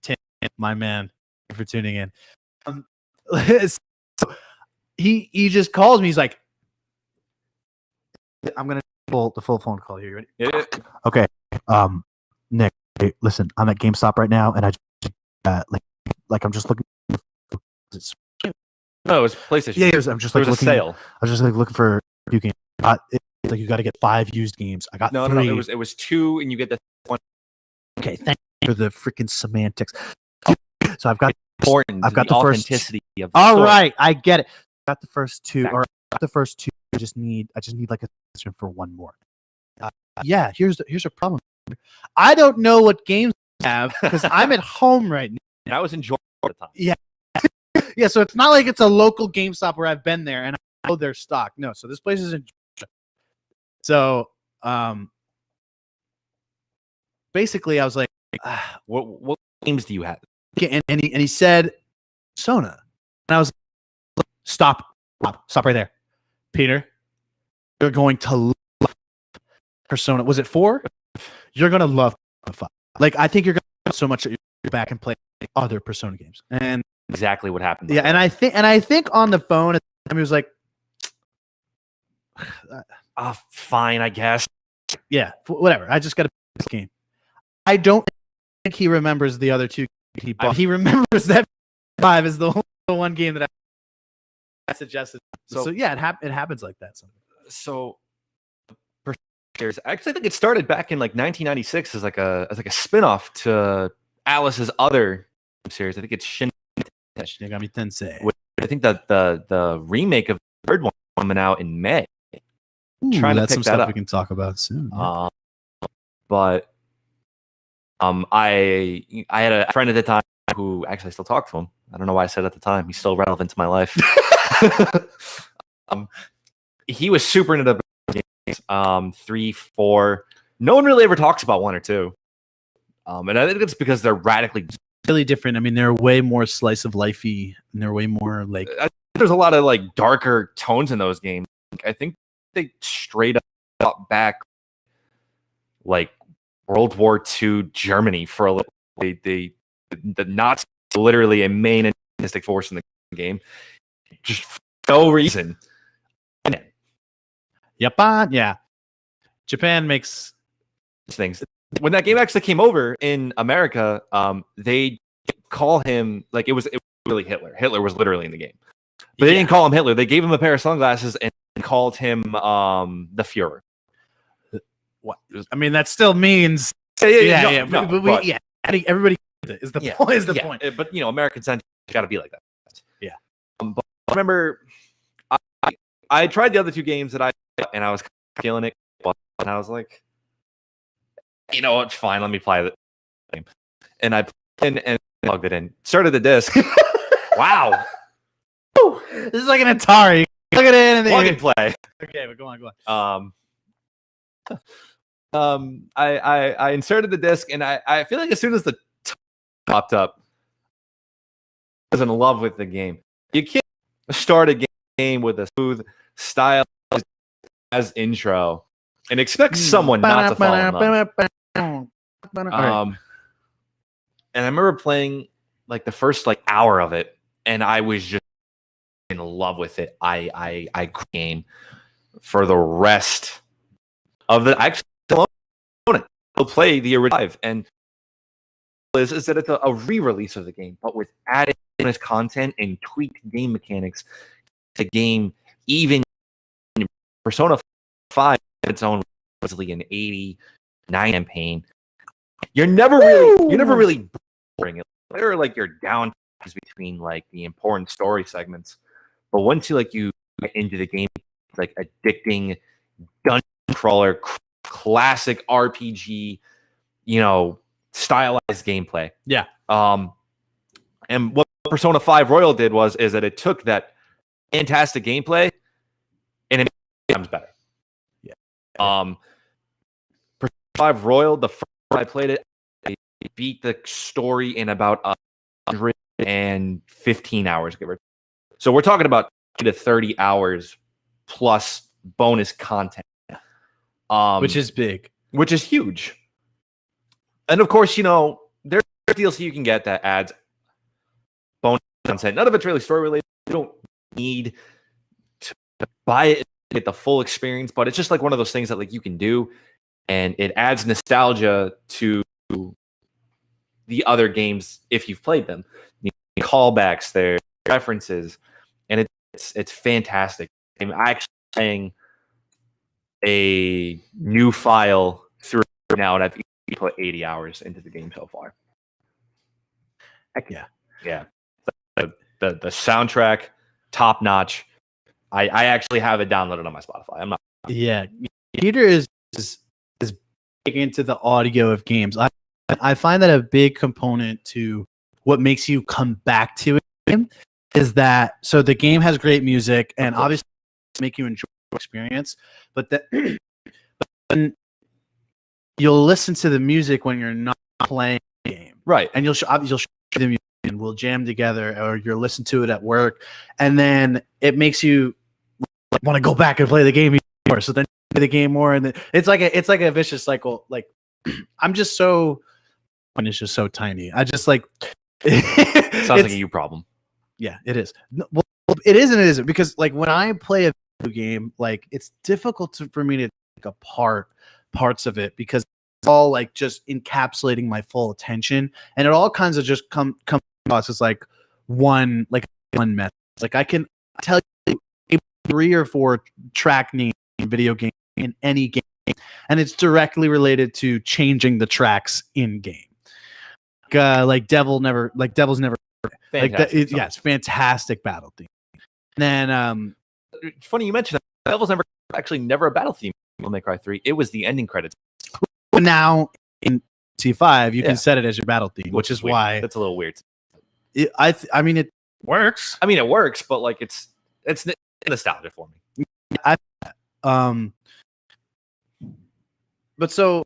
Tim, my man, thank you for tuning in. So he just calls me. He's like, I'm gonna pull the full phone call here. You ready? Yeah. Okay. Nick, hey, listen, I'm at GameStop right now, and I just like I'm just looking. No, it was PlayStation. Yeah, I'm just like there was looking. a sale. I was just like looking for a few games. It's like you got to get 5 used games. I got 3. No. It was 2, and you get the one. Okay, thank you for the freaking semantics. So I've got Important. I've got the the first. authenticity of the All story. right, I get it. Got the first 2, or the first 2. I just need like a suggestion for one more. Yeah, here's a problem. I don't know what games I have because I'm at home right now. And I was enjoying it at the time. Yeah. Yeah, so it's not like it's a local GameStop where I've been there and I know their stock. No, so this place is in Georgia. So basically I was like, What games do you have? and he said Sona. And I was like, stop right there. Peter, you're going to love Persona. Was it 4? You're gonna love 5. Like I think you're gonna love so much that you go back and play other Persona games. And Exactly what happened. yeah, and I think on the phone at the time he was like, fine, I guess. yeah, whatever. I just got to play this game. I don't think he remembers the other 2 he bought. He remembers that 5 is the one game that I suggested. So yeah, it happens like that. So I actually think it started back in like 1996 as like a spin-off to Alice's other series. I think it's Shin Shinigami Tensei. I think that the remake of the third one coming out in May. Trying to that's pick some that stuff up. we can talk about soon. Yeah. But I had a friend at the time who actually I still talk to him. I don't know why I said at the time. He's still relevant to my life. He was super into the games. 3, 4. No one really ever talks about 1 or 2. And I think it's because they're radically Really different. I mean, they're way more slice of lifey, and they're way more like. There's a lot of like darker tones in those games. I think they straight up back like World War II Germany for a little. The Nazis literally a main antagonistic force in the game, just for no reason. Yep. Yeah. Japan makes things. When that game actually came over in America, they call him like it was really Hitler. Hitler was literally in the game, but they didn't call him Hitler. They gave him a pair of sunglasses and called him the Führer. What? I mean, that still means Yeah. everybody is the point. Is the point? But American sentiment got to be like that. Yeah. But I remember I tried the other two games and I was feeling it, and I was like, you know what? Fine, let me play the game. And I and plugged it in. Started the disc. Wow. This is like an Atari. Plug it in and Plug and play. Okay, but go on. I inserted the disc, and I feel like as soon as the popped up, I was in love with the game. You can't start a game with a smooth style as intro and expect someone not to fall in love. And I remember playing like the first hour of it, and I was just in love with it. I game for the rest of the. I actually don't own it. I'll play the original live, and is that it's a re-release of the game, but with added bonus content and tweaked game mechanics. The game, even Persona 5, its own basically an 89 campaign. You're never really boring it. There are like your down between like the important story segments, but once you get into the game, it's like addicting dungeon crawler, classic RPG, stylized gameplay. Yeah. And what Persona 5 Royal did is that it took that fantastic gameplay and it becomes better. Yeah. Persona 5 Royal, the first time I played it, I beat the story in about 115 hours, give or take. So we're talking about 20 to 30 hours plus bonus content. Which is big. Which is huge. And of course, there's DLC you can get that adds bonus content. None of it's really story related. You don't need to buy it to get the full experience, but it's just like one of those things that you can do, and it adds nostalgia to the other games if you've played them. Callbacks, their references, and it's fantastic. I'm actually playing a new file through now, and I've put 80 hours into the game so far. Heck yeah. Yeah. The soundtrack, top notch. I actually have it downloaded on my Spotify. I'm not. Yeah. Peter is big into the audio of games. I find that a big component to what makes you come back to it is that so the game has great music and obviously make you enjoy the experience, but then you'll listen to the music when you're not playing the game, right? And you'll show the music and we'll jam together, or you'll listen to it at work, and then it makes you want to go back and play the game more. So then you play the game more, and then it's like a vicious cycle. Like I'm just so, and it's just so tiny. I just like. Sounds like a you problem. Yeah, it is. Well, it is and it isn't, because when I play a video game, it's difficult for me to take apart parts of it because it's all just encapsulating my full attention, and it all kinds of just come across as one method. I can tell you 3 or 4 track names in video game in any game, and it's directly related to changing the tracks in game. Devil's Never. It's fantastic battle theme. And then funny you mentioned that. Devil's never a battle theme in Devil May Cry 3. It was the ending credits. Now in C5 you can set it as your battle theme, which is weird. why that's a little weird. I mean it works. I mean it works, but it's nostalgia for me. But so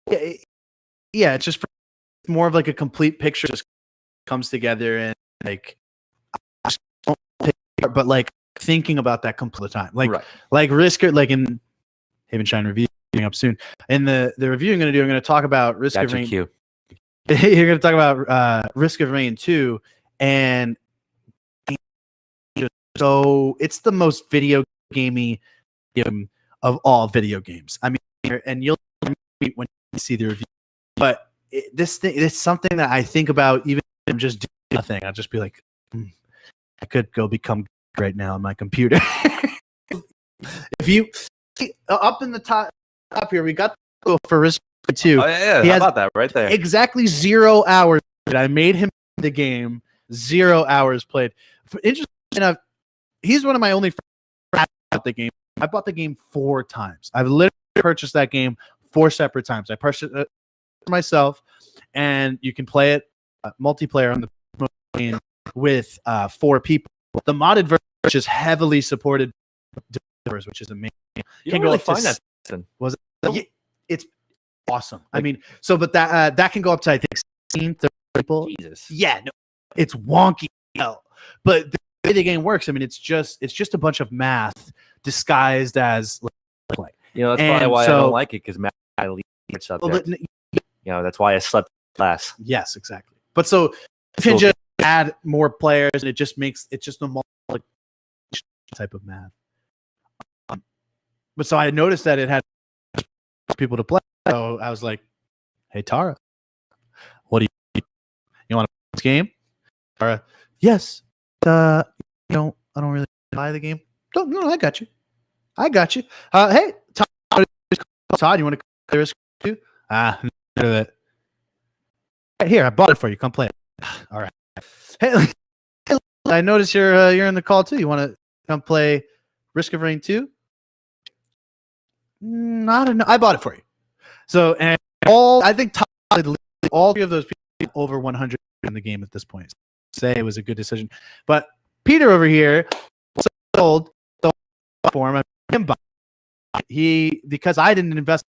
yeah, it's just more of a complete picture just comes together, and I just don't pick it, but thinking about that complete time, Risk, in Haven Shine review coming up soon. In the review I'm going to talk about Risk of Rain. You're going to talk about Risk of Rain 2, and so it's the most video gamey game of all video games. I mean, here, and you'll when you see the review. But this thing, it's something that I think about even if I'm just doing nothing. I'll just be like, I could go become right now on my computer. If you up in the top here, we got to go for Risk 2. Oh yeah, how about that right there? Exactly 0 hours. I made him the game. 0 hours played. Interesting enough, he's one of my only friends at the game. I bought the game 4 times. I've literally purchased that game 4 separate times. I purchased it myself, and you can play it multiplayer on the game with 4 people. The modded version is heavily supported, which is amazing. You can really find that. Was it? It's awesome. Like, I mean, so but that can go up to I think 16, 30 people. Jesus. Yeah, no, it's wonky hell. But the way the game works, I mean, it's just a bunch of math disguised as play. You know, that's probably why I don't like it, because math I leave subject. That's why I slept class. Yes, exactly. But so you can just add more players, and it's just a multiple type of math. But so I noticed that it had people to play. So I was like, "Hey Tara, what do you want to play this game?" Tara, yes. I don't really buy the game. No, I got you. Hey, Todd, you want to play Risk 2? Here, I bought it for you. Come play it. All right. Hey, I noticed you're in the call too. You want to come play Risk of Rain 2? I don't know. I bought it for you. So, and I think all 3 of those people over 100 in the game at this point. Say it was a good decision. But Peter over here sold the form of him. Because I didn't invest,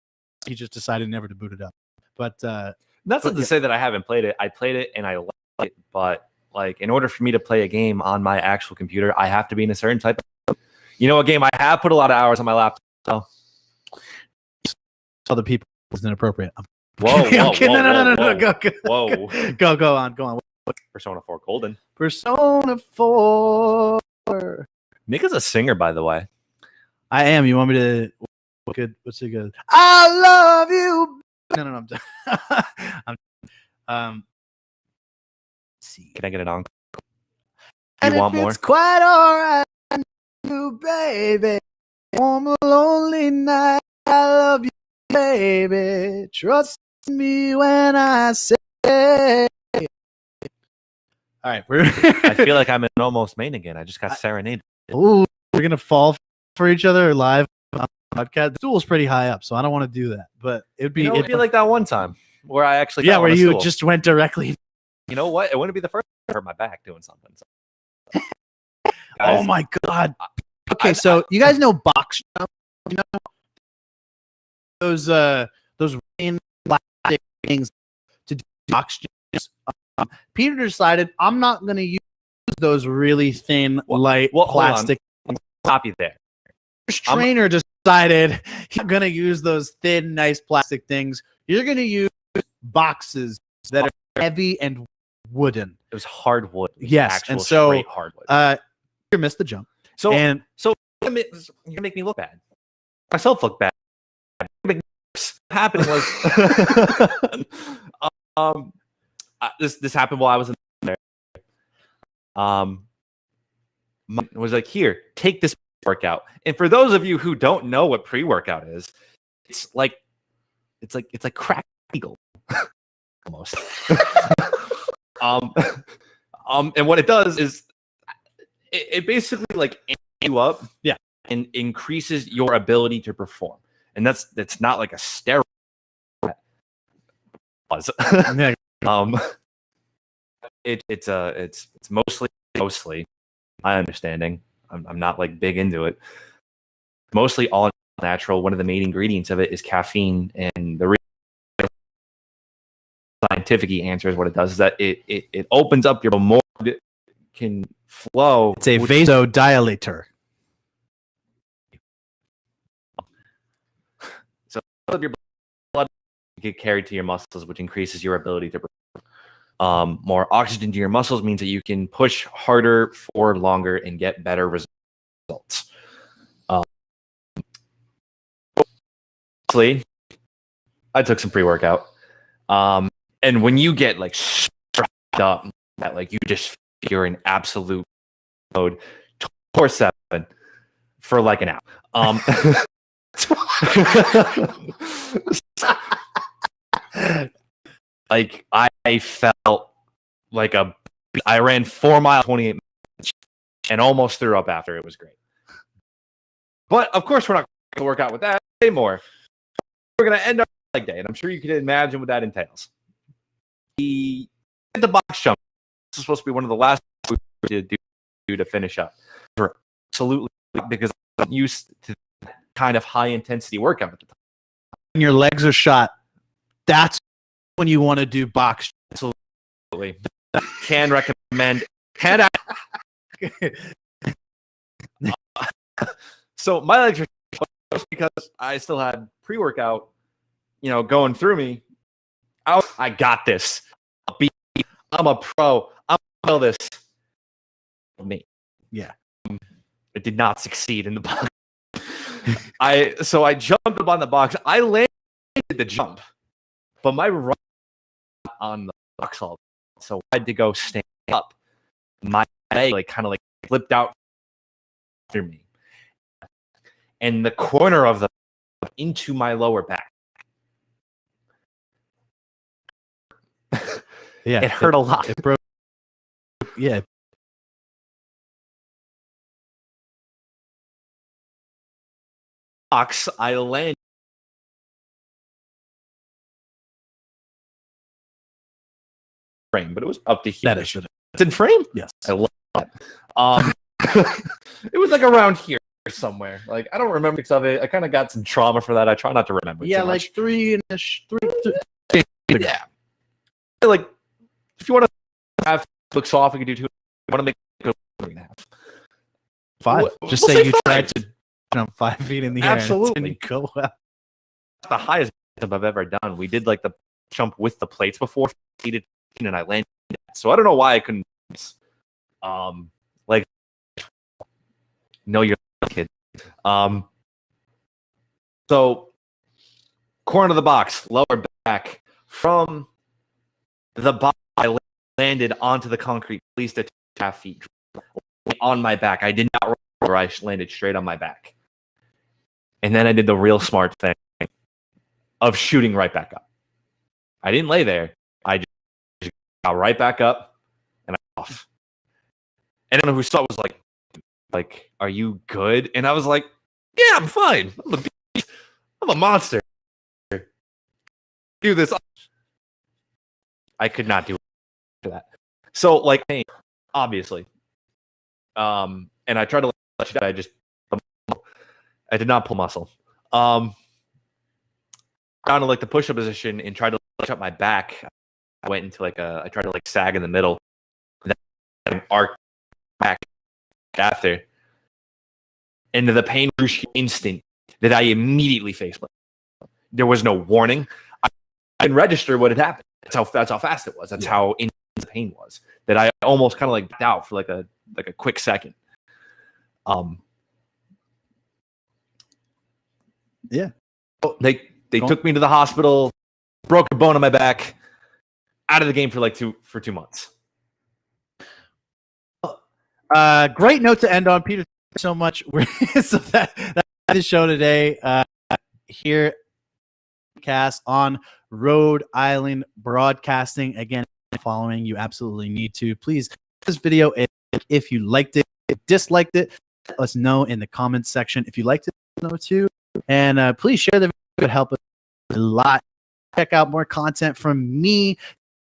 he just decided never to boot it up. But that's not to say that I haven't played it. I played it and I liked it, but like in order for me to play a game on my actual computer, I have to be in a certain type of a game I have put a lot of hours on my laptop. So other people was inappropriate. Whoa, no. Go on. Persona 4 Golden. Persona 4. Nick is a singer, by the way. I am. You want me to? What's it good? I love you. No. I'm see. Can I get it on? You want more? It's quite alright, baby. On a lonely night, I love you, baby. Trust me when I say. All right, I feel like I'm an almost main again. I just got serenaded. Ooh, we're gonna fall for each other live on the podcast. The stool's pretty high up, so I don't want to do that. But it'd be like that one time where I actually where you just went directly. You know what? It wouldn't be the first time I hurt my back doing something. So. Guys, oh my god. Okay, so you guys know box jump? You know those plastic things to do box jumps. Peter decided I'm not going to use those really thin, light plastic. Stop you there. Trainer decided he's going to use those thin, nice plastic things. You're going to use boxes that are heavy and wooden. It was hardwood. Yes, and so hardwood. You missed the jump. So you're gonna make me look bad. Myself look bad. What happened was this happened while I was in there. It was like, here, take this workout. And for those of you who don't know what pre-workout is, it's like crack eagle almost. And what it does is it basically like amps you up, and increases your ability to perform. And that's not like a steroid. It's mostly my understanding. I'm not like big into it. Mostly all natural. One of the main ingredients of it is caffeine, and the scientific answer is what it does is that it opens up your more can flow. It's a vasodilator. So your blood get carried to your muscles, which increases your ability to more oxygen to your muscles means that you can push harder for longer and get better results. Honestly, I took some pre-workout. And when you get like strapped up, that like you just you're in absolute mode 24/7 for like an hour. Like I felt like I ran 4 miles, 28 minutes, and almost threw up after. It was great. But of course, we're not going to work out with that anymore. We're going to end our leg day, and I'm sure you can imagine what that entails. The box jump. This is supposed to be one of the last we did to finish up. Absolutely, because I'm used to kind of high intensity workout at the time. When your legs are shot, that's when you want to do box. Absolutely. Can recommend. So my legs are just because I still had pre-workout, going through me. I got this. I'm a pro. I'm gonna this. Me. Yeah. It did not succeed in the box. So I jumped up on the box. I landed the jump, but my run on the box all. So I had to go stand up. My leg kind of flipped out through me, and the corner of the into my lower back. Yeah, it hurt a lot. It broke. Yeah. Box. I landed. Frame, but it was up to here. That I should have. It's in frame? Yes. I love that. It was like around here somewhere. Like I don't remember of it. I kind of got some trauma for that. I try not to remember. Yeah, too like much. three. Yeah. Like if you want to have look soft, we can do 2. You want to make it 3.5. 5. Just We'll say say you 5. tried to jump 5 feet in the air. Absolutely. And it didn't go well. The highest jump I've ever done. We did like the jump with the plates before, and I landed. So I don't know why I couldn't. Like, no, you're a kid. So corner of the box, lower back from the box. I landed onto the concrete, at least 2.5 feet on my back. I did not roll over. I landed straight on my back. And then I did the real smart thing of shooting right back up. I didn't lay there. I just got right back up and I'm off. And then who saw was like, are you good? And I was like, yeah, I'm fine. I'm a monster. Do this. I could not do that. So like, obviously. And I tried to let you down. I did not pull muscle. Down to like the push-up position and tried to push up my back. I went into I tried to sag in the middle. And then arc back after. And the pain was instant that I immediately faced. There was no warning. I didn't register what had happened. That's how fast it was. That's how intense the pain was. That I almost kind of backed out for a quick second. Yeah. They took me to the hospital, broke a bone in my back, out of the game for 2 months. Great note to end on, Peter. Thank you so much. So that's the show today. Here, cast on Rhode Island Broadcasting. Again, following, you absolutely need to. Please, this video, if you liked it, disliked it, let us know in the comments section. If you liked it, know too. And please share the video. It would help us a lot. Check out more content from me.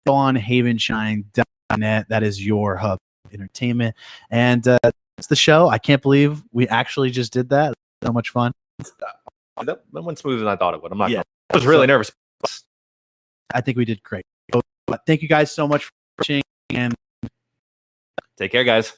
Go on havenshine.net. That is your hub of entertainment. And that's the show. I can't believe we actually just did that. So much fun. That went smoother than I thought it would. I'm not. Yeah. I was really nervous. I think we did great. But thank you guys so much for watching. And take care, guys.